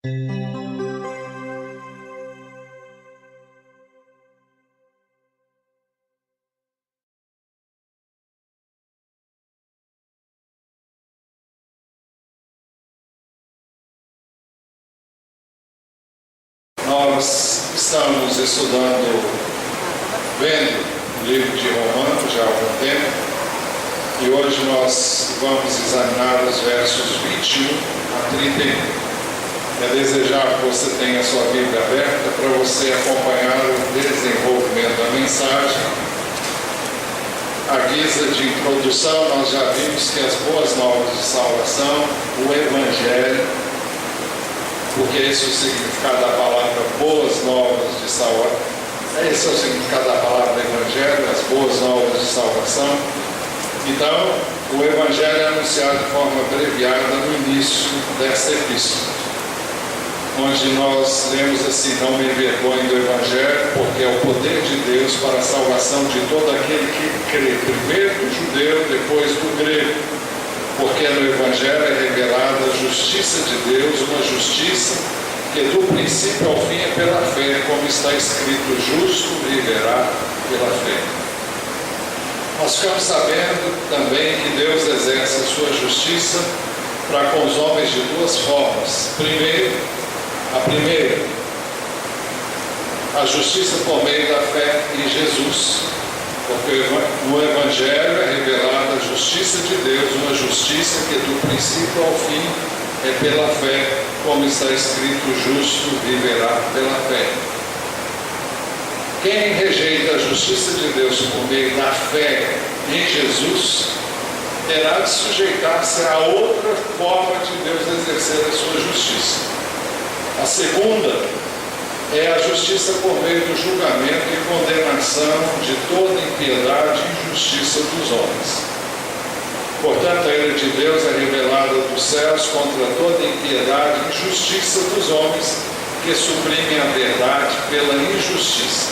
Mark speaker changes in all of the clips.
Speaker 1: Nós estamos vendo o livro de Romanos já há algum tempo, e hoje nós vamos examinar os versos 21 a 31. É desejável que você tenha a sua Bíblia aberta para você acompanhar o desenvolvimento da mensagem. À guisa de introdução, nós já vimos que as boas novas de salvação, o Evangelho, porque esse é o significado da palavra boas novas de salvação. Esse é o significado da palavra Evangelho, as boas novas de salvação. Então, o Evangelho é anunciado de forma abreviada no início desta epístola, onde nós lemos assim: não me envergonhe do Evangelho, porque é o poder de Deus para a salvação de todo aquele que crê, primeiro do judeu, depois do grego. Porque no Evangelho é revelada a justiça de Deus, uma justiça que do princípio ao fim é pela fé, como está escrito: justo viverá pela fé. Nós ficamos sabendo também que Deus exerce a sua justiça para com os homens de duas formas. A primeira, a justiça por meio da fé em Jesus. Porque no Evangelho é revelada a justiça de Deus, uma justiça que do princípio ao fim é pela fé, como está escrito: justo viverá pela fé. Quem rejeita a justiça de Deus por meio da fé em Jesus, terá de sujeitar-se a outra forma de Deus exercer a sua justiça. A segunda é a justiça por meio do julgamento e condenação de toda impiedade e injustiça dos homens. Portanto, a ira de Deus é revelada dos céus contra toda impiedade e injustiça dos homens que suprimem a verdade pela injustiça.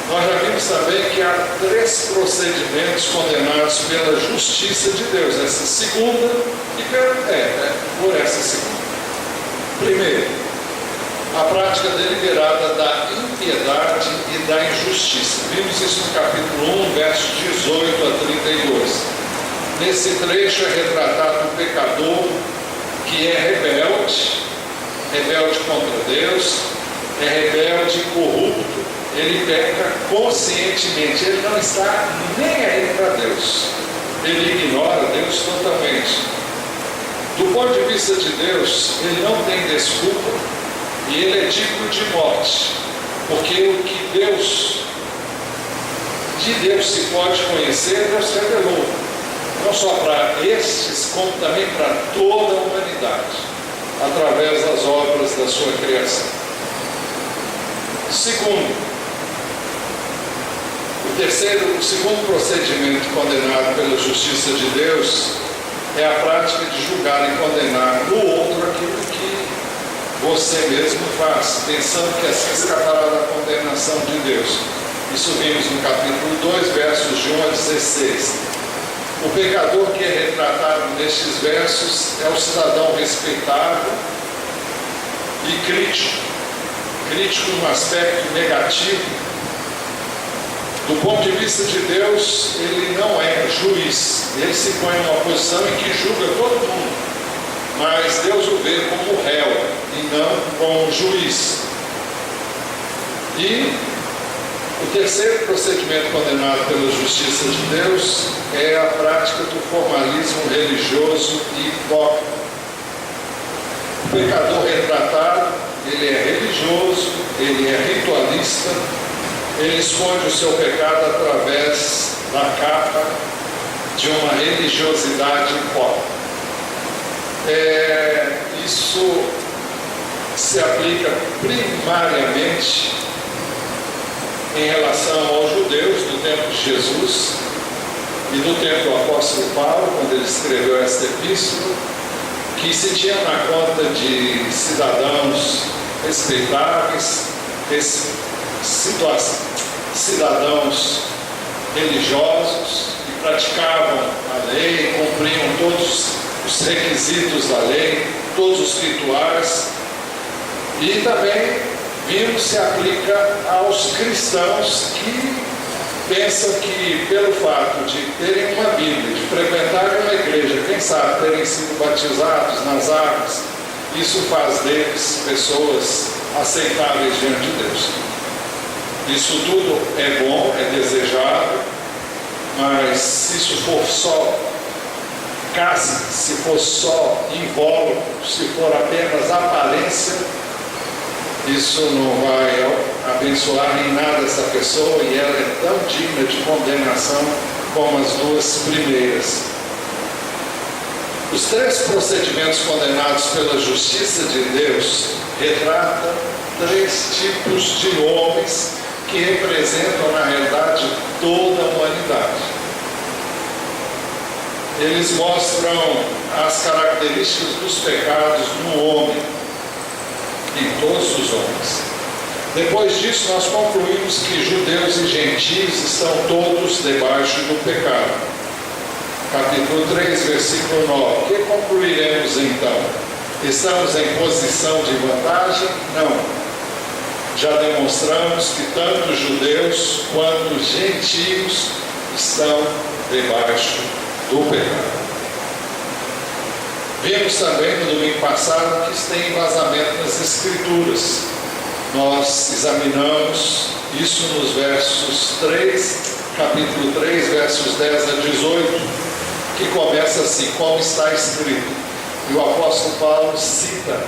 Speaker 1: Nós já vimos também que há 3 procedimentos condenados pela justiça de Deus, essa segunda e por essa segunda. Primeiro, a prática deliberada da impiedade e da injustiça. Vimos isso no capítulo 1, versos 18 a 32. Nesse trecho é retratado um pecador que é rebelde contra Deus, é rebelde e corrupto. Ele peca conscientemente, ele não está nem aí para Deus, ele ignora Deus totalmente. Do ponto de vista de Deus, ele não tem desculpa e ele é digno de morte, porque o que de Deus se pode conhecer, Deus revelou, não só para estes, como também para toda a humanidade, através das obras da sua criação. Segundo, o segundo procedimento condenado pela justiça de Deus é a prática de julgar e condenar no outro aquilo que você mesmo faz, pensando que assim escapará da condenação de Deus. Isso vimos no capítulo 2, versos de 1 a 16. O pecador que é retratado nestes versos é o cidadão respeitável e crítico no aspecto negativo. Do ponto de vista de Deus, ele não é juiz, ele se põe numa posição em que julga todo mundo, mas Deus o vê como réu e não como juiz. E o terceiro procedimento condenado pela justiça de Deus é a prática do formalismo religioso e hipócrita. O pecador retratado, ele é religioso, ele é ritualista, ele esconde o seu pecado através da capa de uma religiosidade hipócrita. Isso se aplica primariamente em relação aos judeus do tempo de Jesus e do tempo do apóstolo Paulo, quando ele escreveu esta epístola, que se tinha na conta de cidadãos respeitáveis, cidadãos religiosos que praticavam a lei, cumpriam todos os requisitos da lei, todos os rituais, E também vimos se aplica aos cristãos que pensam que pelo fato de terem uma Bíblia, de frequentarem uma igreja, quem sabe terem sido batizados nas águas, isso faz deles pessoas aceitáveis diante de Deus. Isso tudo é bom, é desejável, mas se isso for só casca, se for só invólucro, se for apenas aparência, isso não vai abençoar em nada essa pessoa, e ela é tão digna de condenação como as duas primeiras. Os 3 procedimentos condenados pela justiça de Deus retratam 3 tipos de homens que representam, na realidade, toda a humanidade. Eles mostram as características dos pecados no homem, em todos os homens. Depois disso, nós concluímos que judeus e gentios estão todos debaixo do pecado. Capítulo 3, versículo 9. O que concluiremos então? Estamos em posição de vantagem? Não. Já demonstramos que tanto judeus quanto gentios estão debaixo do pecado. Vimos também no domingo passado que isso tem embasamento nas Escrituras. Nós examinamos isso nos versos 3, capítulo 3, versos 10 a 18, que começa assim, como está escrito. E o apóstolo Paulo cita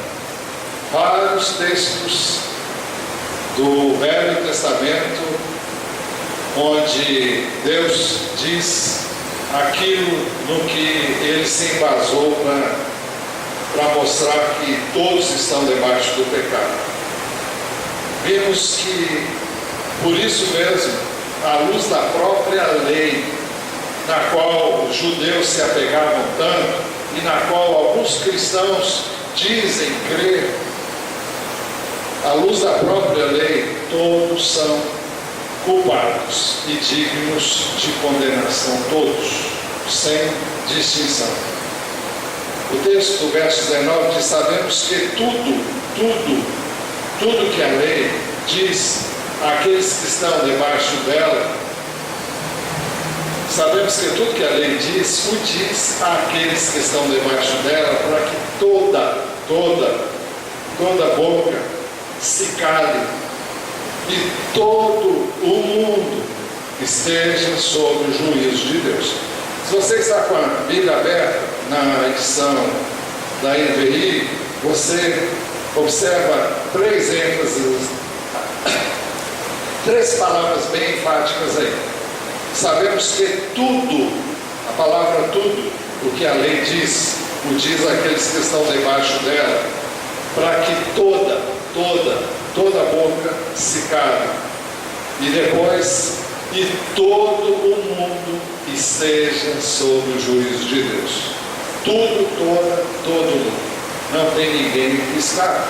Speaker 1: vários textos do Velho Testamento, onde Deus diz aquilo no que ele se embasou para mostrar que todos estão debaixo do pecado. Vimos que, por isso mesmo, à luz da própria lei, na qual os judeus se apegavam tanto, e na qual alguns cristãos dizem crer, à luz da própria lei, todos são culpados e dignos de condenação, todos, sem distinção. O texto do verso 19 diz: sabemos que tudo que a lei diz àqueles que estão debaixo dela, sabemos que tudo que a lei diz, o diz àqueles que estão debaixo dela, para que toda boca se cale e todo o mundo esteja sob o juízo de Deus. Se você está com a Bíblia aberta na edição da NVI, você observa 3 ênfases, 3 palavras bem enfáticas aí. Sabemos que tudo, a palavra tudo, o que a lei diz, o diz àqueles que estão debaixo dela, para que toda boca se cale. E depois, e todo o mundo esteja sob o juízo de Deus. Todo mundo. Não tem ninguém que escape.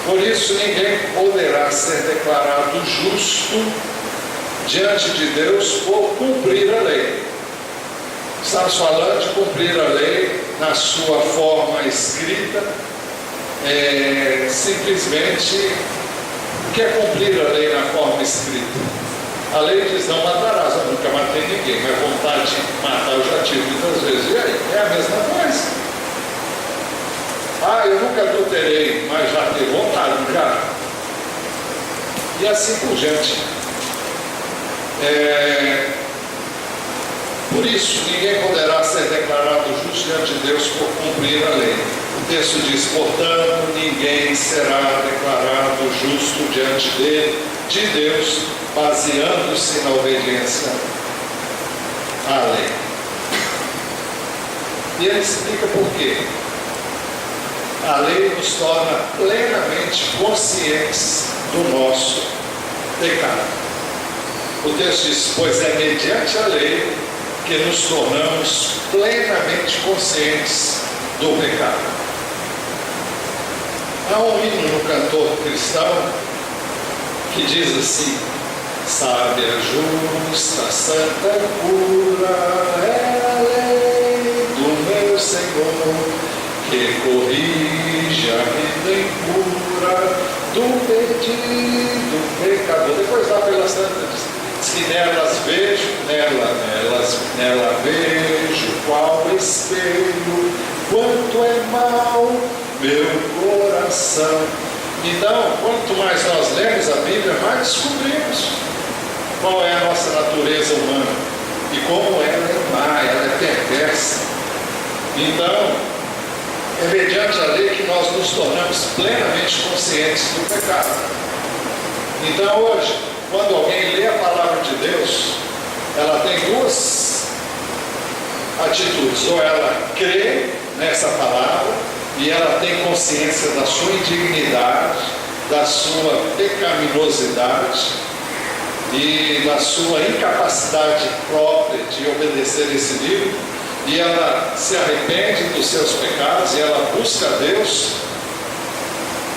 Speaker 1: Por isso, ninguém poderá ser declarado justo diante de Deus por cumprir a lei. Estamos falando de cumprir a lei na sua forma escrita. Simplesmente, o que é cumprir a lei na forma escrita? A lei diz: não matarás. Eu nunca matei ninguém, mas vontade de matar eu já tive muitas vezes. E aí? É a mesma coisa. Eu nunca adulterei, mas já teve vontade, já. E assim por diante. Por isso, ninguém poderá ser declarado justo diante de Deus por cumprir a lei. O texto diz: portanto, ninguém será declarado justo diante de Deus, baseando-se na obediência à lei. E ele explica por quê. A lei nos torna plenamente conscientes do nosso pecado. O texto diz: pois é mediante a lei que nos tornamos plenamente conscientes do pecado. Há um hino no cantor cristão que diz assim: sábia, justa, santa e pura é a lei do meu Senhor, que corrige a vida impura do perdido pecador. Depois lá pelas tantas, diz que nela vejo qual espelho, quanto é mau meu coração. Então, quanto mais nós lemos a Bíblia, mais descobrimos qual é a nossa natureza humana e como ela é má, ela é perversa. Então, é mediante a lei que nós nos tornamos plenamente conscientes do pecado. Então, hoje, quando alguém lê a palavra de Deus, ela tem duas atitudes: ou ela crê nessa palavra e ela tem consciência da sua indignidade, da sua pecaminosidade e da sua incapacidade própria de obedecer esse livro, e ela se arrepende dos seus pecados e ela busca a Deus,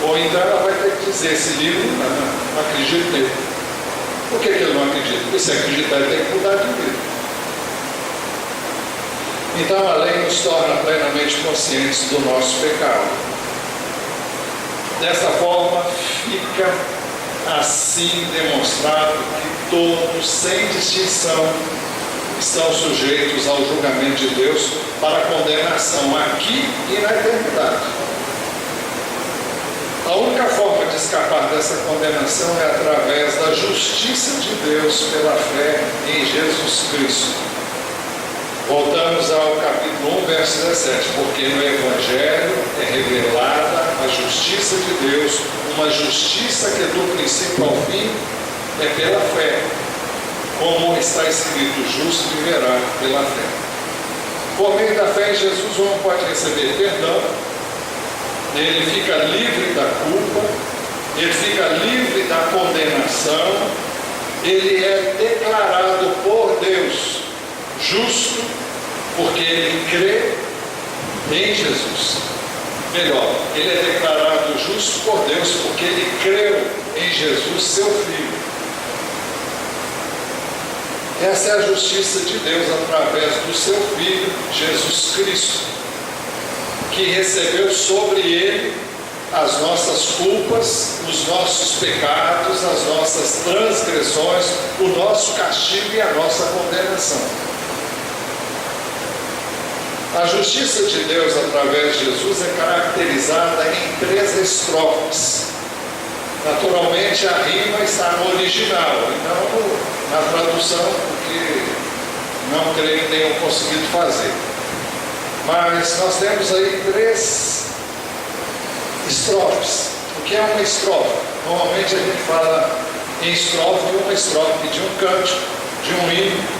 Speaker 1: ou então ela vai ter que dizer: esse livro, não acredito nele. Por que ele não acredita? Porque se acreditar, ele tem que mudar de vida. Então a lei nos torna plenamente conscientes do nosso pecado. Dessa forma, fica assim demonstrado que todos, sem distinção, estão sujeitos ao julgamento de Deus para condenação aqui e na eternidade. A única forma de escapar dessa condenação é através da justiça de Deus pela fé em Jesus Cristo. Voltamos ao capítulo 1, verso 17. Porque no Evangelho é revelada a justiça de Deus, uma justiça que do princípio ao fim é pela fé. Como está escrito: justo viverá pela fé. Por meio da fé em Jesus, o homem pode receber perdão, ele fica livre da culpa, ele fica livre da condenação, ele é declarado por Deus justo, porque ele crê em Jesus. Melhor, ele é declarado justo por Deus, porque ele creu em Jesus, seu Filho. Essa é a justiça de Deus através do seu Filho, Jesus Cristo, que recebeu sobre ele as nossas culpas, os nossos pecados, as nossas transgressões, o nosso castigo e a nossa condenação. A justiça de Deus através de Jesus é caracterizada em 3 estrofes. Naturalmente a rima está no original e não na tradução, porque não creio que tenham conseguido fazer. Mas nós temos aí 3 estrofes. O que é uma estrofe? Normalmente a gente fala em estrofe, uma estrofe de um cântico, de um hino.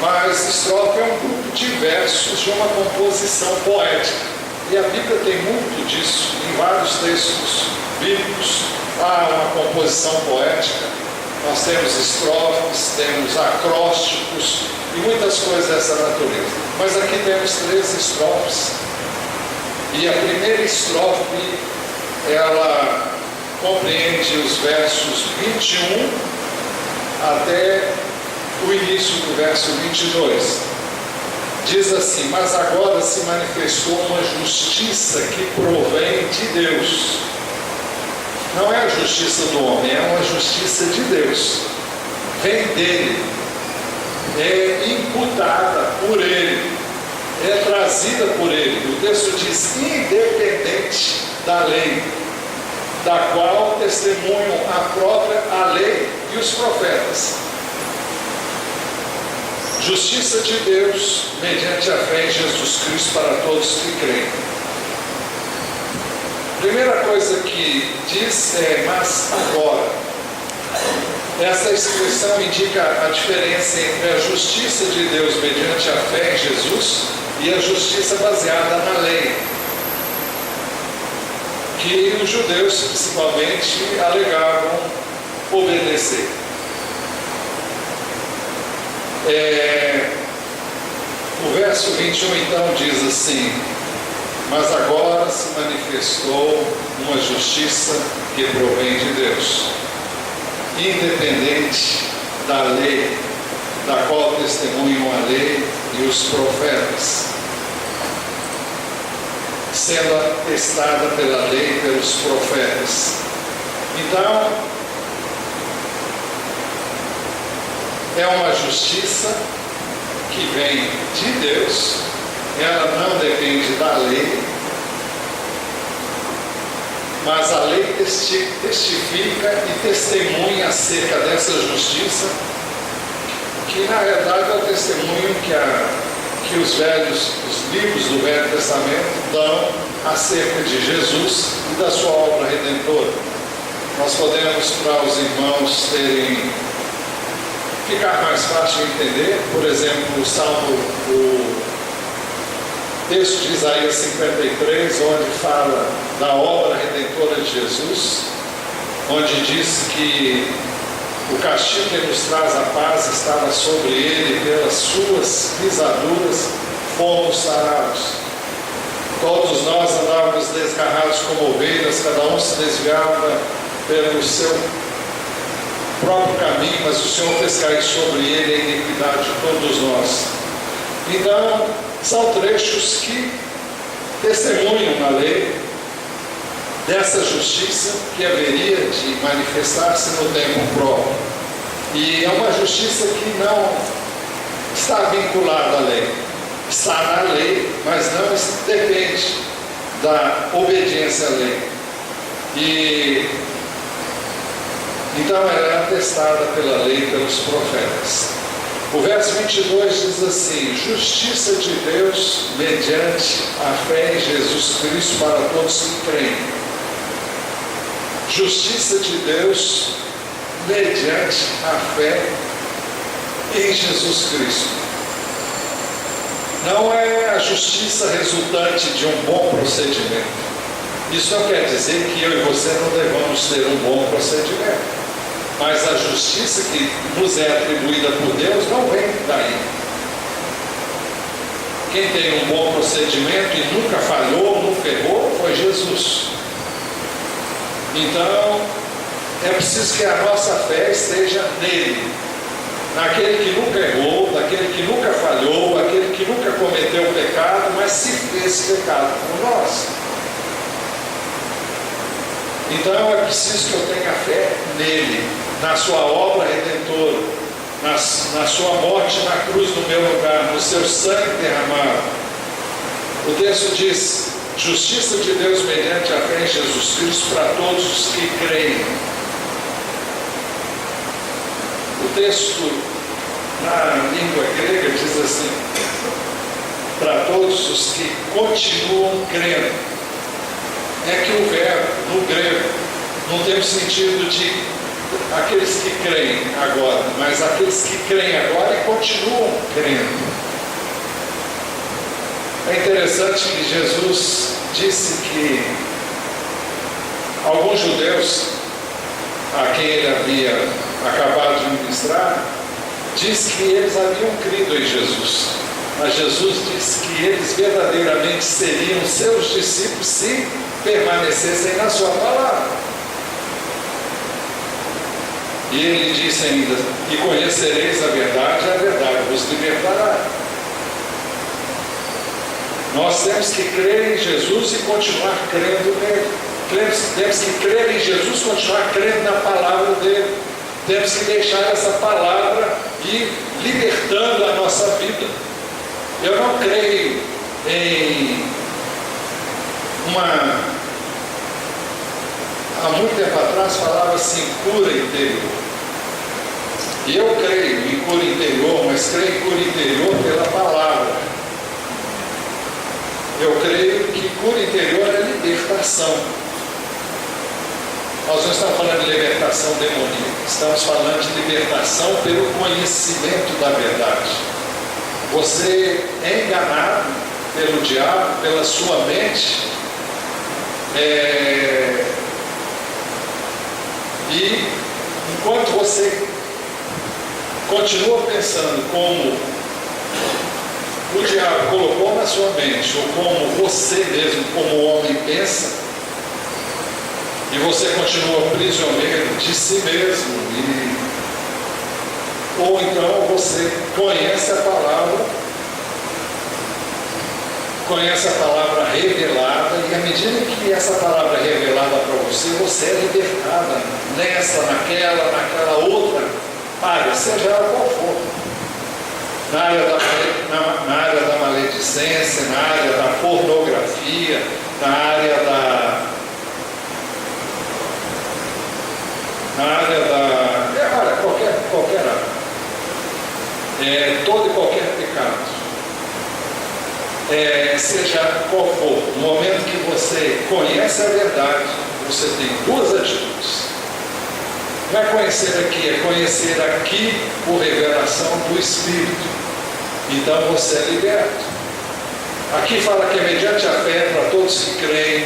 Speaker 1: Mas estrofe é um grupo de versos de uma composição poética. E a Bíblia tem muito disso, em vários textos bíblicos. Há uma composição poética, nós temos estrofes, temos acrósticos e muitas coisas dessa natureza. Mas aqui temos 3 estrofes. E a primeira estrofe, ela compreende os versos 21 até o início do verso 22. Diz assim: mas agora se manifestou uma justiça que provém de Deus. Não é a justiça do homem, é uma justiça de Deus. Vem dele, é imputada por ele, é trazida por ele. O texto diz: independente da lei, da qual testemunham a lei e os profetas. Justiça de Deus mediante a fé em Jesus Cristo para todos que creem. Primeira coisa que diz é: mas agora. Essa expressão indica a diferença entre a justiça de Deus mediante a fé em Jesus e a justiça baseada na lei, que os judeus principalmente alegavam obedecer. O verso 21 então diz assim: mas agora se manifestou uma justiça que provém de Deus, independente da lei, da qual testemunham a lei e os profetas. sendo atestada pela lei e pelos profetas. Então, é uma justiça que vem de Deus, ela não depende da lei, mas a lei testifica e testemunha acerca dessa justiça, que na verdade é o testemunho que os livros do Velho Testamento dão acerca de Jesus e da sua obra redentora. Nós podemos, para os irmãos ficar mais fácil de entender, por exemplo, o texto de Isaías 53, onde fala da obra redentora de Jesus, onde diz que o castigo que nos traz a paz estava sobre ele, pelas suas pisaduras fomos sarados. Todos nós andávamos desgarrados como ovelhas, cada um se desviava pelo seu próprio caminho, mas o Senhor fez cair sobre ele a iniquidade de todos nós. Então, são trechos que testemunham na lei dessa justiça que haveria de manifestar-se no tempo próprio. E é uma justiça que não está vinculada à lei. Está na lei, mas não depende da obediência à lei. E então ela é atestada pela lei e pelos profetas. O verso 22 diz assim: justiça de Deus mediante a fé em Jesus Cristo para todos que creem. Justiça de Deus mediante a fé em Jesus Cristo. Não é a justiça resultante de um bom procedimento. Isso não quer dizer que eu e você não devamos ter um bom procedimento. Mas a justiça que nos é atribuída por Deus não vem daí. Quem tem um bom procedimento e nunca falhou, nunca errou, foi Jesus. Então, é preciso que a nossa fé esteja nele, naquele que nunca errou, naquele que nunca falhou, aquele que nunca cometeu pecado, mas se fez pecado por nós. Então é preciso que eu tenha fé nele, na sua obra redentora, na sua morte na cruz no meu lugar, no seu sangue derramado. O texto diz: justiça de Deus mediante a fé em Jesus Cristo para todos os que creem. O texto na língua grega diz assim: para todos os que continuam crendo. É que o verbo no grego não tem o sentido de aqueles que creem agora, mas aqueles que creem agora e continuam crendo. É interessante que Jesus disse que alguns judeus a quem ele havia acabado de ministrar, disse que eles haviam crido em Jesus. Mas Jesus disse que eles verdadeiramente seriam seus discípulos se permanecessem na sua palavra. E ele disse ainda: e conhecereis a verdade vos libertará. Nós temos que crer em Jesus e continuar crendo nele. Temos que crer em Jesus e continuar crendo na palavra dele. Temos que deixar essa palavra ir libertando a nossa vida. Eu não creio em há muito tempo atrás falava assim, cura interior. E eu creio em cura interior, mas creio em cura interior pela palavra. Eu creio que cura interior é libertação. Nós não estamos falando de libertação demoníaca, estamos falando de libertação pelo conhecimento da verdade. Você é enganado pelo diabo, pela sua mente, e enquanto você continua pensando como o diabo colocou na sua mente, ou como você mesmo, como homem, pensa, e você continua prisioneiro de si mesmo, ou então você conhece a palavra revelada, medida que essa palavra é revelada para você, você é libertada nessa, naquela outra área, seja ela qual for. Na área da maledicência, na área da pornografia, na área da olha, qualquer área. Todo e qualquer pecado. Seja qual for, no momento que você conhece a verdade, você tem duas atitudes. Não é conhecer aqui, é conhecer aqui por revelação do Espírito. Então você é liberto. Aqui fala que é mediante a fé para todos que creem,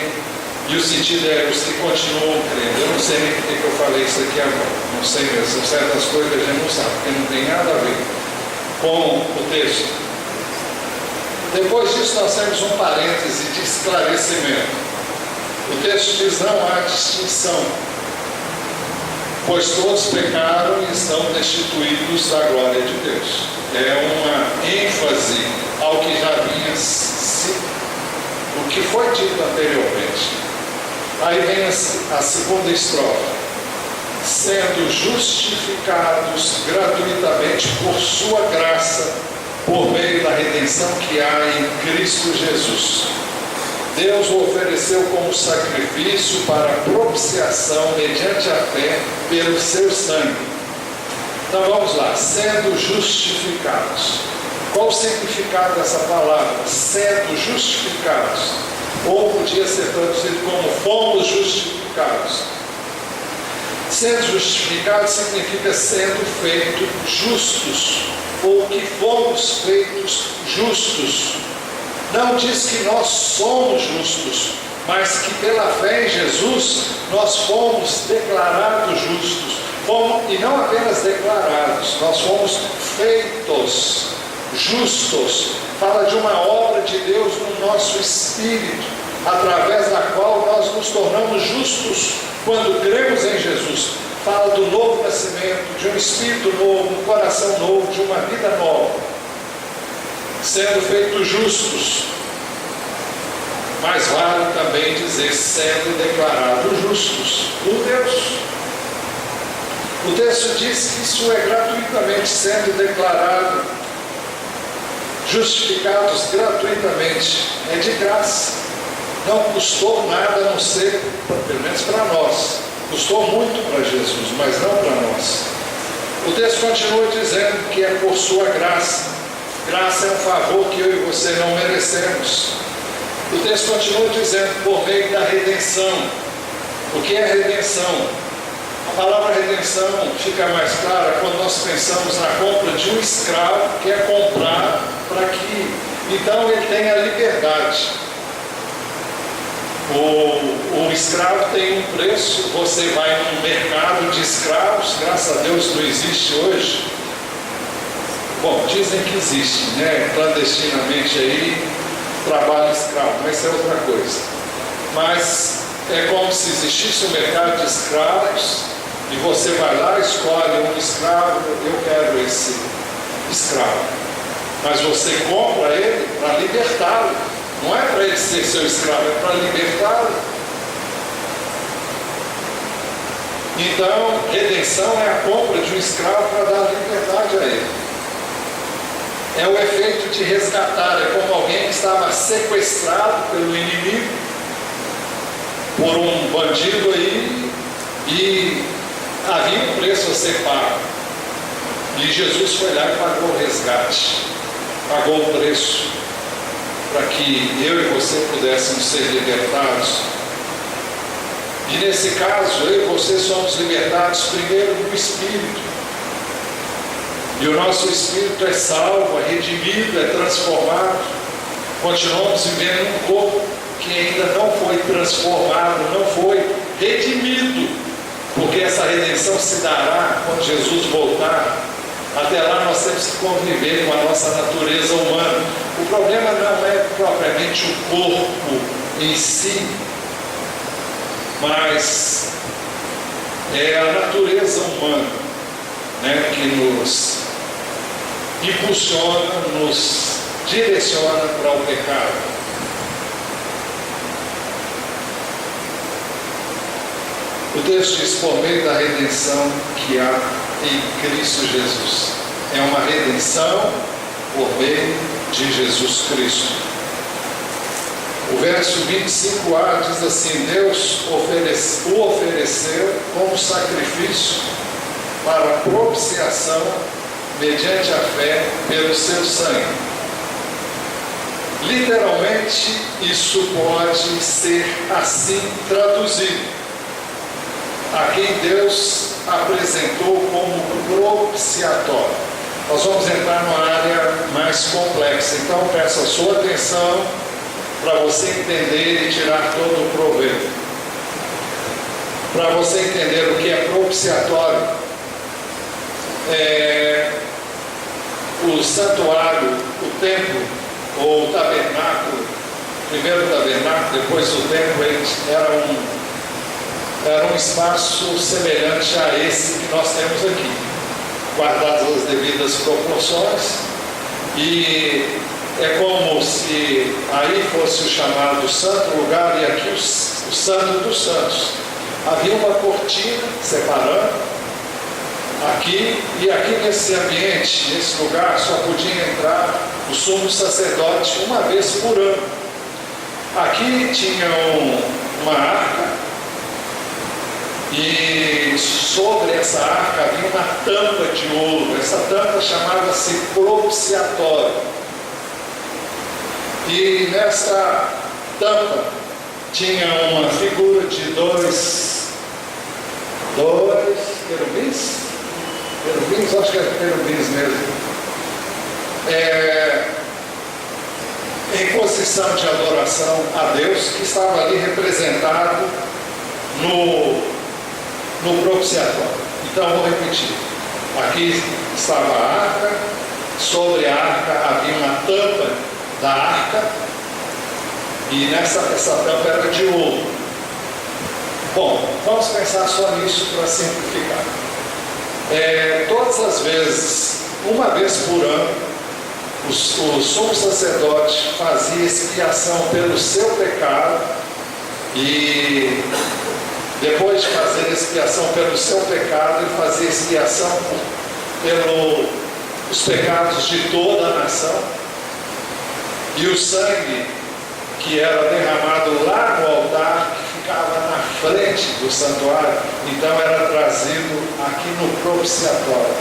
Speaker 1: e o sentido é os que continuam crendo. Eu não sei nem porque que eu falei isso aqui agora, não sei mesmo, são certas coisas que a gente não sabe, porque não tem nada a ver com o texto. Depois disso nós temos um parêntese de esclarecimento. O texto diz: não há distinção, pois todos pecaram e estão destituídos da glória de Deus. É uma ênfase ao que já vinha o que foi dito anteriormente. Aí vem a segunda estrofe: sendo justificados gratuitamente por sua graça, por meio da redenção que há em Cristo Jesus. Deus o ofereceu como sacrifício para propiciação mediante a fé pelo seu sangue. Então vamos lá, sendo justificados. Qual o significado dessa palavra? Sendo justificados. Ou podia ser traduzido como fomos justificados. Sendo justificados significa sendo feitos justos, ou que fomos feitos justos. Não diz que nós somos justos, mas que pela fé em Jesus nós fomos declarados justos. E não apenas declarados, nós fomos feitos justos. Fala de uma obra de Deus no nosso espírito, através da qual nós nos tornamos justos quando cremos em Jesus. Fala do novo nascimento, de um espírito novo, um coração novo, de uma vida nova, sendo feitos justos. Mas vale também dizer sendo declarados justos por Deus. O texto diz que isso é gratuitamente, sendo declarado, justificados gratuitamente, é de graça. Não custou nada a não ser, pelo menos para nós. Custou muito para Jesus, mas não para nós. O texto continua dizendo que é por sua graça. Graça é um favor que eu e você não merecemos. O texto continua dizendo por meio da redenção. O que é redenção? A palavra redenção fica mais clara quando nós pensamos na compra de um escravo que é comprado para que então ele tenha liberdade. O escravo tem um preço. Você vai num mercado de escravos, graças a Deus não existe hoje. Bom, dizem que existe, né? Clandestinamente aí, trabalho escravo, mas isso é outra coisa. Mas é como se existisse um mercado de escravos e você vai lá, escolhe um escravo, eu quero esse escravo. Mas você compra ele para libertá-lo. Não é para ele ser seu escravo, é para libertá-lo. Então, redenção é a compra de um escravo para dar liberdade a ele. É o efeito de resgatar, é como alguém que estava sequestrado pelo inimigo, por um bandido aí, e havia um preço a ser pago. E Jesus foi lá e pagou o resgate, pagou o preço, para que eu e você pudéssemos ser libertados. E nesse caso, eu e você somos libertados primeiro no Espírito. E o nosso espírito é salvo, é redimido, é transformado. Continuamos vivendo um corpo que ainda não foi transformado, não foi redimido, porque essa redenção se dará quando Jesus voltar. Até lá nós temos que conviver com a nossa natureza humana. O problema não é propriamente o corpo em si, mas é a natureza humana, né, que nos impulsiona, nos direciona para o pecado. O texto diz: por meio da redenção que há em Cristo Jesus. É uma redenção por meio de Jesus Cristo. O verso 25a diz assim: Deus o ofereceu como sacrifício para propiciação mediante a fé pelo seu sangue. Literalmente, isso pode ser assim traduzido: a quem Deus apresentou como propiciatório. Nós vamos entrar numa área mais complexa, então peço a sua atenção para você entender e tirar todo o proveito. Para você entender o que é propiciatório, o santuário, o templo ou o tabernáculo, primeiro o tabernáculo, depois o templo, era um espaço semelhante a esse que nós temos aqui, guardadas as devidas proporções, e é como se aí fosse o chamado santo lugar e aqui o santo dos santos. Havia uma cortina separando aqui, e aqui nesse ambiente, nesse lugar, só podia entrar o sumo sacerdote uma vez por ano. Aqui tinha uma arca, e sobre essa arca havia uma tampa de ouro. Essa tampa chamava-se propiciatório. E nessa tampa tinha uma figura de dois querubins? Querubins? Acho que é querubins mesmo. Em posição de adoração a Deus, que estava ali representado no propiciatório. Então vou repetir: aqui estava a arca, sobre a arca havia uma tampa da arca, e essa tampa era de ouro. Bom, vamos pensar só nisso para simplificar. Todas as vezes, uma vez por ano, o sumo sacerdote fazia expiação pelo seu pecado, e depois de fazer expiação pelo seu pecado, ele fazia expiação pelos pecados de toda a nação. E o sangue que era derramado lá no altar, que ficava na frente do santuário, então era trazido aqui no propiciatório,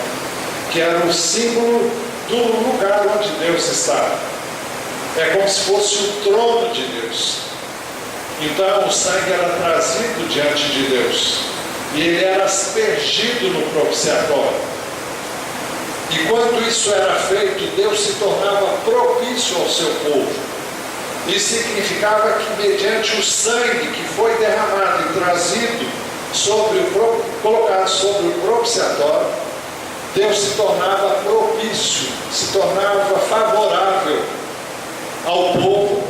Speaker 1: que era o símbolo do lugar onde Deus estava. É como se fosse o trono de Deus. Então o sangue era trazido diante de Deus, e ele era aspergido no propiciatório. E quando isso era feito, Deus se tornava propício ao seu povo. Isso significava que mediante o sangue que foi derramado e trazido colocado sobre o propiciatório, Deus se tornava propício, se tornava favorável ao povo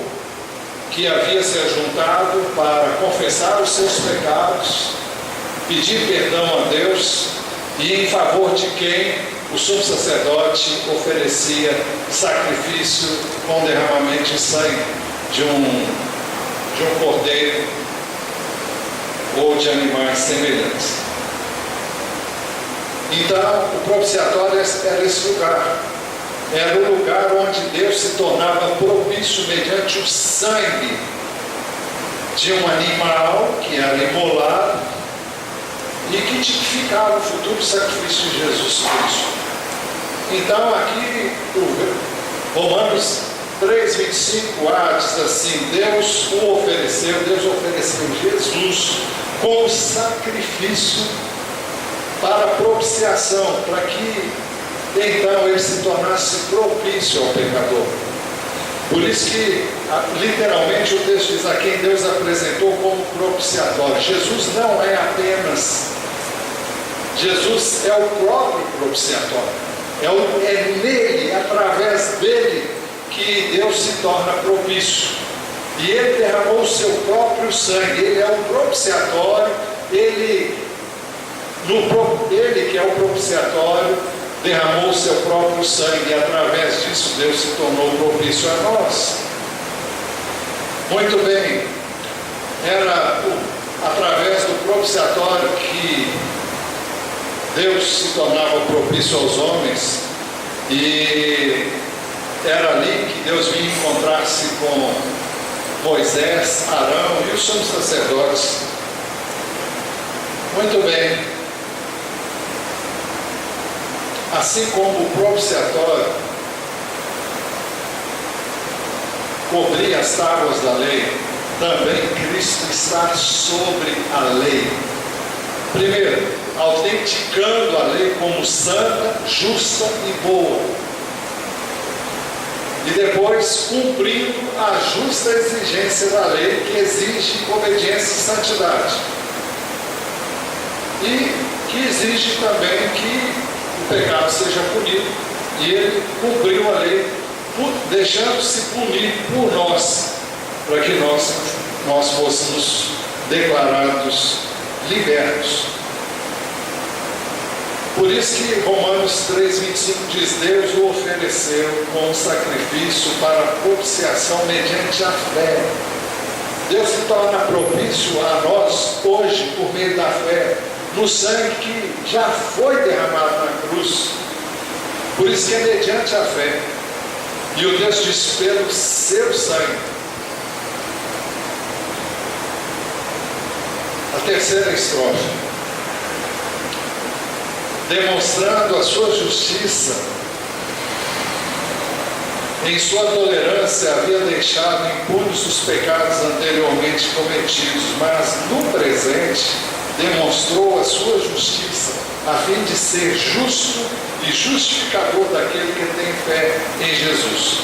Speaker 1: que havia se ajuntado para confessar os seus pecados, pedir perdão a Deus, e em favor de quem o sumo sacerdote oferecia sacrifício com derramamento de sangue de um cordeiro ou de animais semelhantes. Então, o propiciatório era esse lugar. Era o lugar onde Deus se tornava propício mediante o sangue de um animal que era imolado e que tipificava o futuro sacrifício de Jesus Cristo. Então aqui, Romanos 3,25a diz assim: Deus ofereceu Jesus como sacrifício para propiciação, para que então ele se tornasse propício ao pecador. Por isso que, literalmente, o texto diz: a quem Deus apresentou como propiciatório. Jesus não é apenas, Jesus é o próprio propiciatório. É nele, através dele, que Deus se torna propício. E ele derramou o seu próprio sangue. Ele é o propiciatório. Ele que é o propiciatório, derramou o seu próprio sangue, e através disso Deus se tornou propício a nós. Muito bem, através do propiciatório que Deus se tornava propício aos homens, e era ali que Deus vinha encontrar-se com Moisés, Arão e os sumos sacerdotes. Muito bem. Assim como o propiciatório cobria as tábuas da lei, também Cristo está sobre a lei. Primeiro, autenticando a lei como santa, justa e boa. E depois, cumprindo a justa exigência da lei, que exige obediência e santidade. E que exige também que o pecado seja punido. E ele cumpriu a lei, deixando-se punir por nós, para que nós fôssemos declarados libertos. Por isso que Romanos 3,25 diz: Deus o ofereceu como sacrifício para propiciação mediante a fé. Deus se torna propício a nós hoje por meio da fé, no sangue que já foi derramado na cruz. Por isso que é mediante a fé. E o texto diz: pelo seu sangue. A terceira estrofe: demonstrando a sua justiça, em sua tolerância havia deixado impunes os pecados anteriormente cometidos, mas no presente demonstrou a sua justiça, a fim de ser justo e justificador daquele que tem fé em Jesus.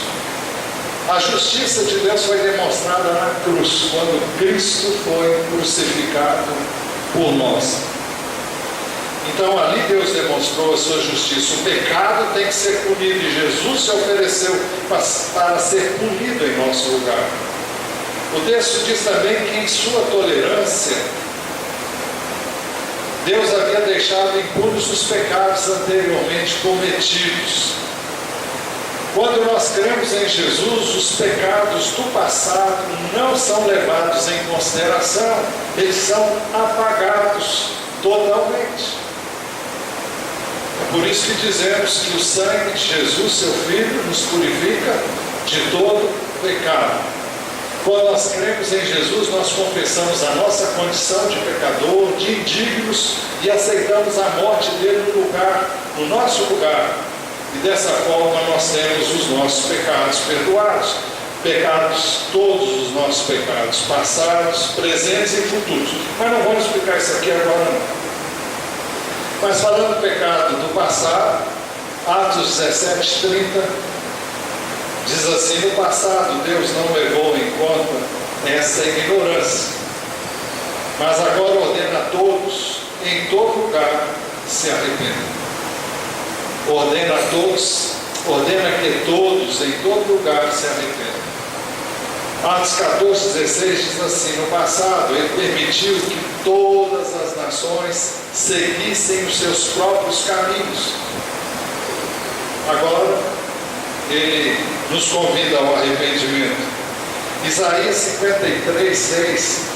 Speaker 1: A justiça de Deus foi demonstrada na cruz, quando Cristo foi crucificado por nós. Então ali Deus demonstrou a sua justiça. O pecado tem que ser punido e Jesus se ofereceu para ser punido em nosso lugar. O texto diz também que em sua tolerância Deus havia deixado impunes os pecados anteriormente cometidos. Quando nós cremos em Jesus, os pecados do passado não são levados em consideração, eles são apagados totalmente. É por isso que dizemos que o sangue de Jesus, seu Filho, nos purifica de todo pecado. Quando nós cremos em Jesus, nós confessamos a nossa condição de pecador, de indignos, e aceitamos a morte dele no nosso lugar. E dessa forma nós temos os nossos pecados perdoados. Todos os nossos pecados, passados, presentes e futuros. Mas não vamos explicar isso aqui agora não. Mas falando do pecado do passado, Atos 17:30, diz assim: no passado Deus não levou em conta essa ignorância, mas agora ordena a todos, em todo lugar, se arrependam. Ordena que todos, em todo lugar, se arrependam. Atos 14:16 diz assim: no passado ele permitiu que todas as nações seguissem os seus próprios caminhos. Agora ele nos convida ao arrependimento. Isaías 53:6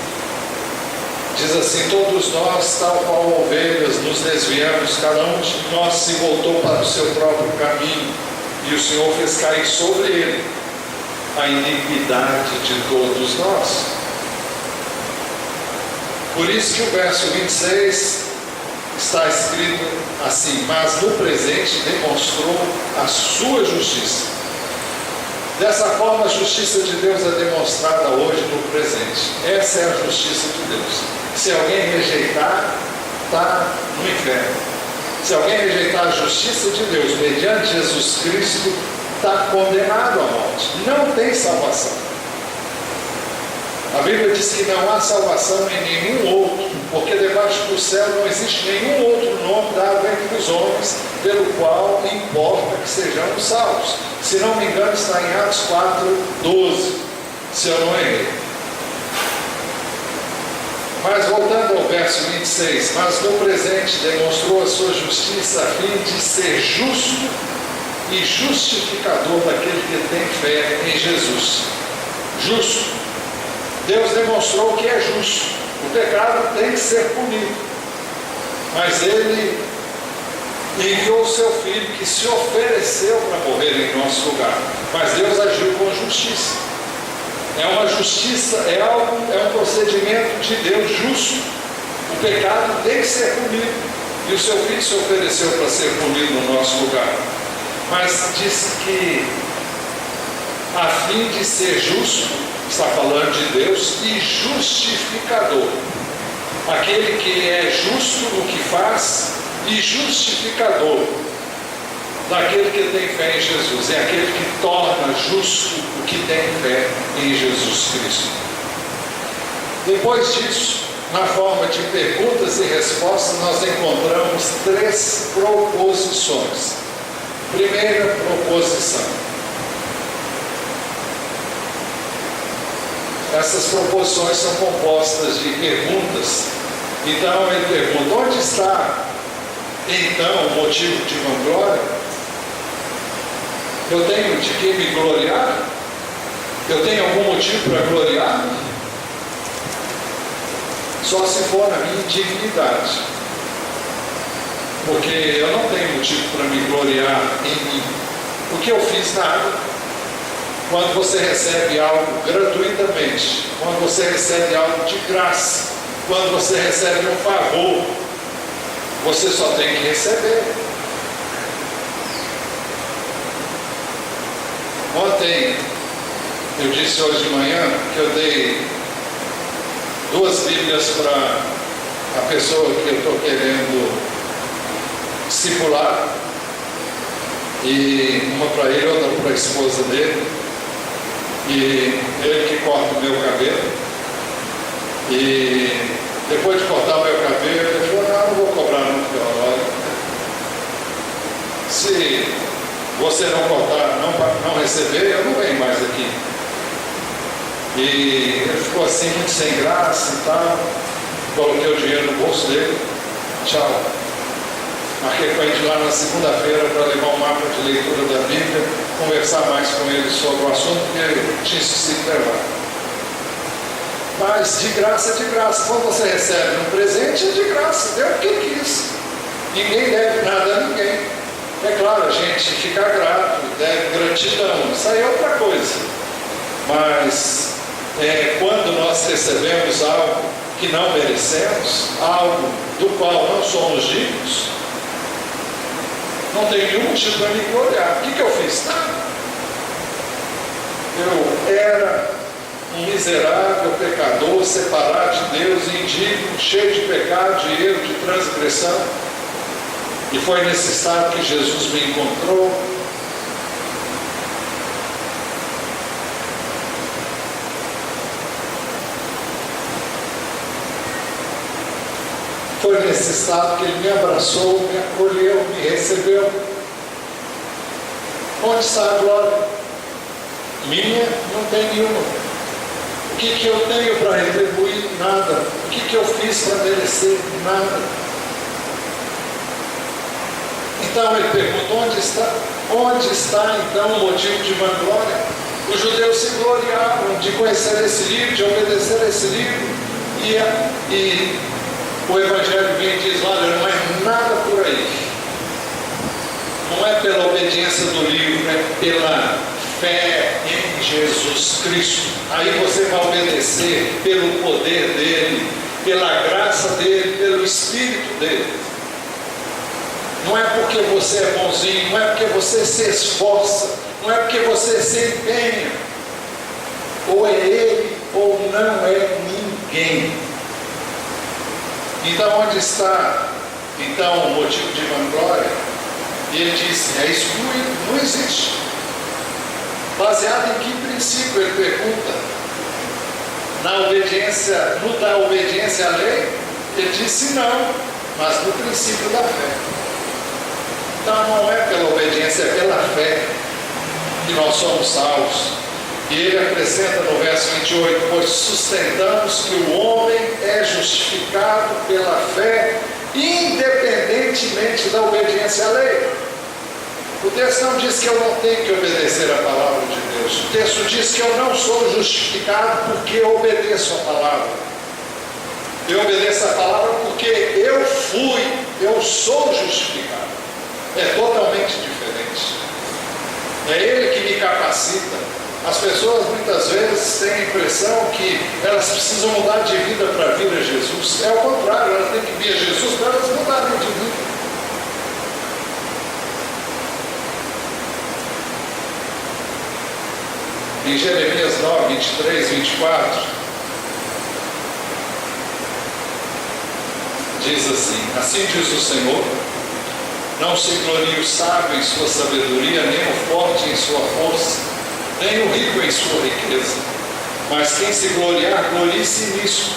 Speaker 1: diz assim: todos nós, tal qual ovelhas, nos desviamos, cada um de nós se voltou para o seu próprio caminho, e o Senhor fez cair sobre ele a iniquidade de todos nós. Por isso que o verso 26 está escrito assim: mas no presente demonstrou a sua justiça. Dessa forma a justiça de Deus é demonstrada hoje no presente. Essa é a justiça de Deus. Se alguém rejeitar, está no inferno. Se alguém rejeitar a justiça de Deus mediante Jesus Cristo, está condenado à morte. Não tem salvação. A Bíblia diz que não há salvação em nenhum outro, porque debaixo do céu não existe nenhum outro nome dado entre os homens, pelo qual importa que sejamos salvos. Se não me engano, está em Atos 4:12, se eu não errei. Mas voltando ao verso 26, mas no presente demonstrou a sua justiça a fim de ser justo e justificador daquele que tem fé em Jesus. Justo. Deus demonstrou que é justo. O pecado tem que ser punido. Mas ele enviou o seu filho que se ofereceu para morrer em nosso lugar. Mas Deus agiu com justiça. É uma justiça, é um procedimento de Deus justo. O pecado tem que ser punido. E o seu filho se ofereceu para ser punido no nosso lugar. Mas diz que, a fim de ser justo, está falando de Deus, e justificador. Aquele que é justo no que faz e justificador daquele que tem fé em Jesus. É aquele que torna justo o que tem fé em Jesus Cristo. Depois disso, na forma de perguntas e respostas, nós encontramos 3 proposições. Primeira proposição. Essas proposições são compostas de perguntas. Então ele pergunta: onde está então o motivo de vanglória? Eu tenho de que me gloriar? Eu tenho algum motivo para gloriar? Só se for na minha indignidade. Porque eu não tenho motivo para me gloriar em mim. O que eu fiz? Nada. Quando você recebe algo gratuitamente, quando você recebe algo de graça, quando você recebe um favor, você só tem que receber. Ontem, eu disse hoje de manhã que eu dei 2 Bíblias para a pessoa que eu estou querendo discipular, e uma para ele, outra para a esposa dele, e ele que corta o meu cabelo. E depois de cortar o meu cabelo, ele falou: não vou cobrar muito pela hora. Se você não cortar, não receber, eu não venho mais aqui. E ele ficou assim, muito sem graça e tal. Coloquei o dinheiro no bolso dele. Tchau. Marquei com ele lá na segunda-feira para levar um mapa de leitura da Bíblia, conversar mais com ele sobre o assunto que ele tinha esquecido de levar. Mas de graça é de graça. Quando você recebe um presente, é de graça. Deu o que quis. Ninguém deve nada a ninguém. É claro, a gente fica grato, deve gratidão. Isso aí é outra coisa. Mas quando nós recebemos algo que não merecemos, algo do qual não somos dignos, não tem nenhum motivo para me gloriar. O que eu fiz? Nada. Eu era um miserável pecador, separado de Deus, indigno, cheio de pecado, de erro, de transgressão. E foi nesse estado que Jesus me encontrou. Foi nesse estado que Ele me abraçou, me acolheu, me recebeu. Onde está a glória? Minha não tem nenhuma. O que eu tenho para retribuir? Nada. O que eu fiz para merecer? Nada. Então ele pergunta: onde está então o motivo de vanglória? Os judeus se gloriavam de conhecer esse livro, de obedecer a esse livro, e o Evangelho vem e diz: olha, não é nada por aí. Não é pela obediência do livro, é pela fé em Jesus Cristo. Aí você vai obedecer pelo poder dele, pela graça dele, pelo Espírito dele. Não é porque você é bonzinho, não é porque você se esforça, não é porque você se empenha. Ou é ele, ou não é ninguém. Então onde está então o motivo de vanglória? E ele disse: é excluído, não existe. Baseado em que princípio? Ele pergunta. Na obediência, no da obediência à lei? Ele disse não, mas no princípio da fé. Então não é pela obediência, é pela fé que nós somos salvos. E ele acrescenta no verso 28, pois sustentamos que o homem é justificado pela fé, independentemente da obediência à lei. O texto não diz que eu não tenho que obedecer a palavra de Deus. O texto diz que eu não sou justificado porque eu obedeço a palavra. Eu obedeço a palavra porque eu sou justificado. É totalmente diferente. É Ele que me capacita. As pessoas muitas vezes têm a impressão que elas precisam mudar de vida para vir a Jesus. É o contrário, elas têm que vir a Jesus para elas mudarem de vida. Em Jeremias 9, 23, 24, diz assim: assim diz o Senhor, não se glorie o sábio em sua sabedoria, nem o forte em sua força, nem o rico em sua riqueza, mas quem se gloriar, glorie-se nisso,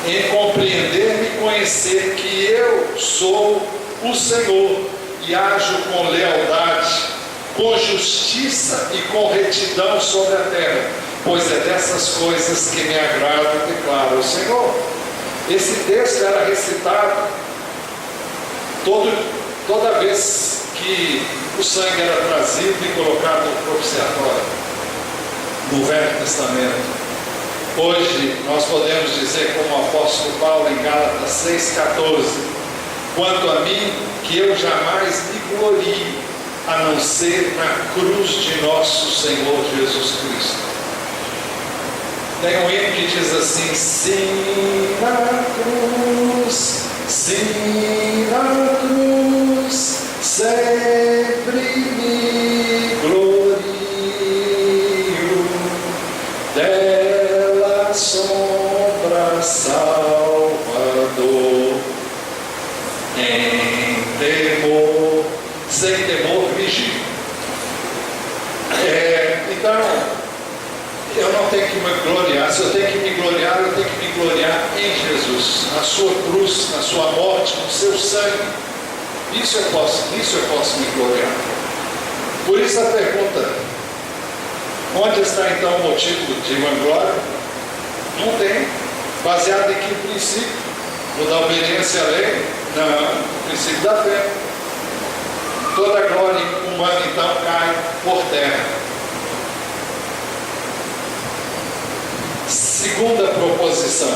Speaker 1: em compreender e conhecer que eu sou o Senhor, e ajo com lealdade, com justiça e com retidão sobre a terra, pois é dessas coisas que me agrada, declara o Senhor. Esse texto era recitado toda vez que o sangue era trazido e colocado no propiciatório, no Velho Testamento. Hoje nós podemos dizer, como o apóstolo Paulo em Gálatas 6,14: quanto a mim, que eu jamais me glorie, a não ser na cruz de nosso Senhor Jesus Cristo. Tem um hino que diz assim: sim na cruz, sempre me glorio, dela sombra Salvador, em temor, sem temor, vigio. Então, eu não tenho que me gloriar. Se eu tenho que me gloriar, eu tenho que me gloriar em Jesus, na sua cruz, na sua morte, no seu sangue. Isso eu posso me gloriar. Por isso a pergunta: onde está então o motivo de vanglória? Não tem. Baseado em que princípio? No da obediência à lei? Não, no princípio da fé. Toda a glória humana então cai por terra. Segunda proposição,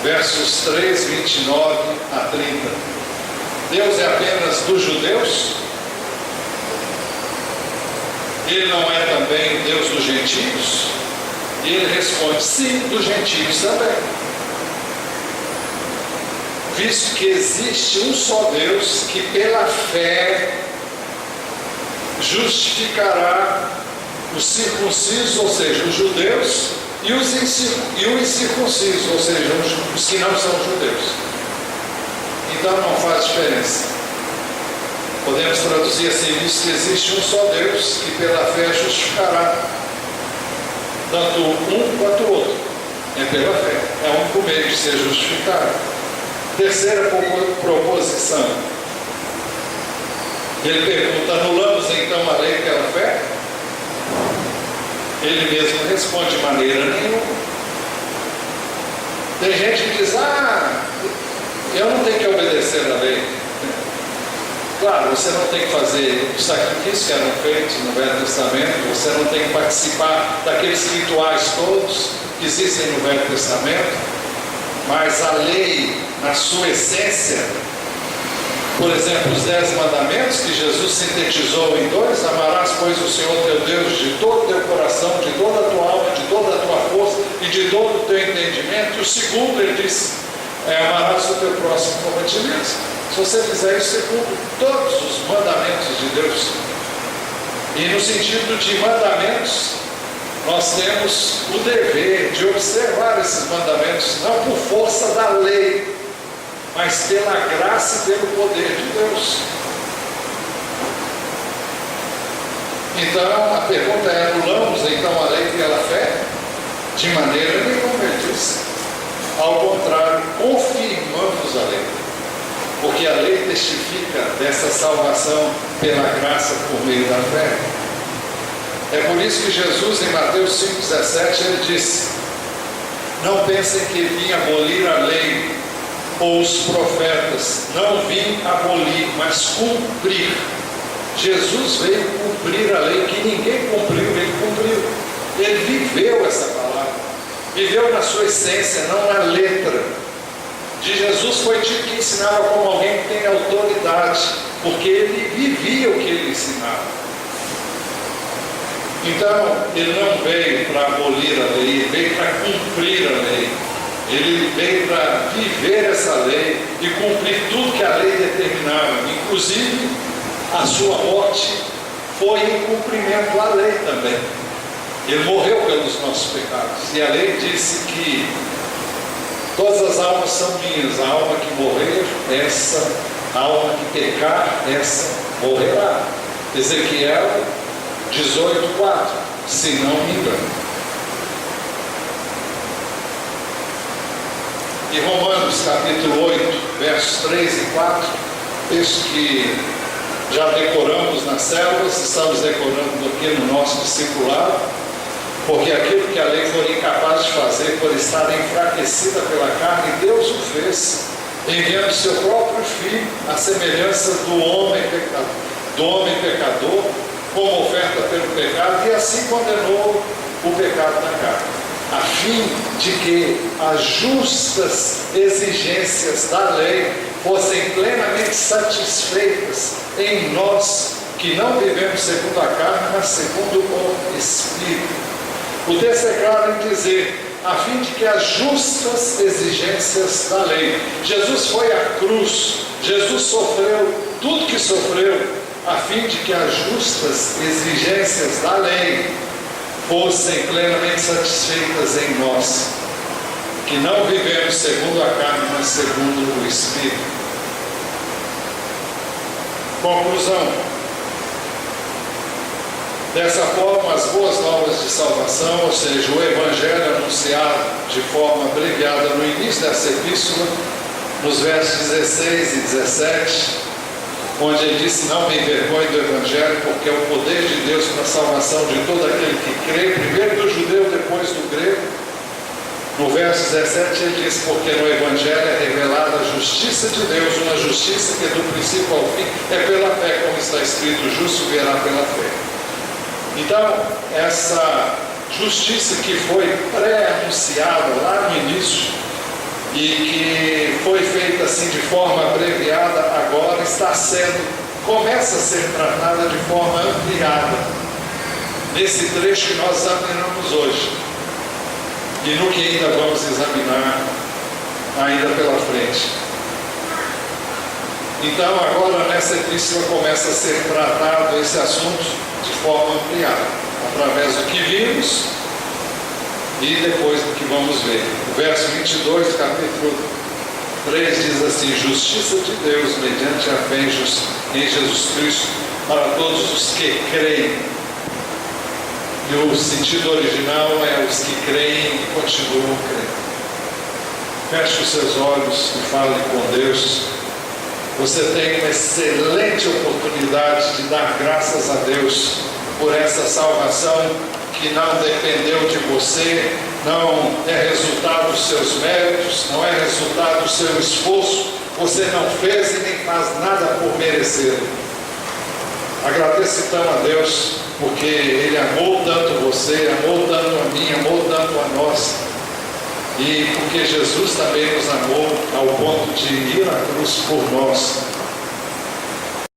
Speaker 1: versos 3, 29 a 30. Deus é apenas dos judeus? Ele não é também o Deus dos gentios? E ele responde: sim, dos gentios também. Visto que existe um só Deus que pela fé justificará os circuncisos, ou seja, os judeus, e o incircunciso, ou seja, os que não são judeus. Então não faz diferença. Podemos traduzir assim: visto que existe um só Deus que pela fé justificará tanto um quanto o outro. É pela fé, é o único meio de ser justificado. Terceira proposição, ele pergunta: anulamos então a lei pela fé? Ele mesmo responde: de maneira nenhuma. Tem gente que diz: eu não tenho que obedecer a lei. Claro, você não tem que fazer os sacrifícios que eram feitos no Velho Testamento, você não tem que participar daqueles rituais todos que existem no Velho Testamento, mas a lei, na sua essência, por exemplo, os 10 mandamentos que Jesus sintetizou em 2: amarás, pois, o Senhor teu Deus de todo o teu coração, de toda a tua alma, de toda a tua força e de todo o teu entendimento. E o segundo, ele diz, amarás o teu próximo como a ti mesmo. Se você fizer isso, você cumpre todos os mandamentos de Deus. E no sentido de mandamentos, nós temos o dever de observar esses mandamentos, não por força da lei, mas pela graça e pelo poder de Deus. Então a pergunta é: anulamos então a lei pela fé? De maneira nenhuma, ele diz. Ao contrário, confirmamos a lei, porque a lei testifica dessa salvação pela graça por meio da fé. É por isso que Jesus, em Mateus 5,17, ele disse: não pensem que vim abolir a lei ou os profetas. Não vim abolir, mas cumprir. Jesus veio cumprir a lei que ninguém cumpriu, ele cumpriu. Ele viveu essa palavra, viveu na sua essência, não na letra. De Jesus foi dito que ensinava como alguém que tem autoridade, porque ele vivia o que ele ensinava. Então, ele não veio para abolir a lei, ele veio para cumprir a lei. Ele veio para viver essa lei e cumprir tudo que a lei determinava. Inclusive, a sua morte foi em cumprimento à lei também. Ele morreu pelos nossos pecados. E a lei disse que todas as almas são minhas. A alma que morrer, essa. A alma que pecar, essa morrerá. Ezequiel 18:4, se não me engano. E Romanos capítulo 8, versos 3 e 4, texto que já decoramos nas células, estamos decorando aqui no nosso discipulado, porque aquilo que a lei foi incapaz de fazer por estar enfraquecida pela carne, Deus o fez, enviando seu próprio Filho, à semelhança do homem pecador, como oferta pelo pecado, e assim condenou o pecado na carne, a fim de que as justas exigências da lei fossem plenamente satisfeitas em nós, que não vivemos segundo a carne, mas segundo o Espírito. O texto é claro em dizer, a fim de que as justas exigências da lei. Jesus foi à cruz, Jesus sofreu tudo que sofreu, a fim de que as justas exigências da lei fossem plenamente satisfeitas em nós, que não vivemos segundo a carne, mas segundo o Espírito. Conclusão. Dessa forma, as boas novas de salvação, ou seja, o Evangelho anunciado de forma abreviada no início dessa epístola, nos versos 16 e 17, onde ele disse, não me envergonhe do Evangelho, porque é o poder de Deus para a salvação de todo aquele que crê, primeiro do judeu, depois do grego. No verso 17 ele diz, porque no Evangelho é revelada a justiça de Deus, uma justiça que do princípio ao fim é pela fé, como está escrito, o justo verá pela fé. Então, essa justiça que foi pré-anunciada lá no início, e que foi feita assim de forma abreviada, agora começa a ser tratada de forma ampliada, nesse trecho que nós examinamos hoje, e no que ainda vamos examinar ainda pela frente. Então agora nessa epístola começa a ser tratado esse assunto de forma ampliada, através do que vimos e depois do que vamos ver. O verso 22 do capítulo 3 diz assim, justiça de Deus mediante a fé em Jesus Cristo para todos os que creem. E o sentido original é os que creem e continuam crendo. Feche os seus olhos e fale com Deus. Você tem uma excelente oportunidade de dar graças a Deus por essa salvação que não dependeu de você, não é resultado dos seus méritos, não é resultado do seu esforço, você não fez e nem faz nada por merecer. Agradeça então a Deus, porque Ele amou tanto você, amou tanto a mim, amou tanto a nós, e porque Jesus também nos amou ao ponto de ir à cruz por nós.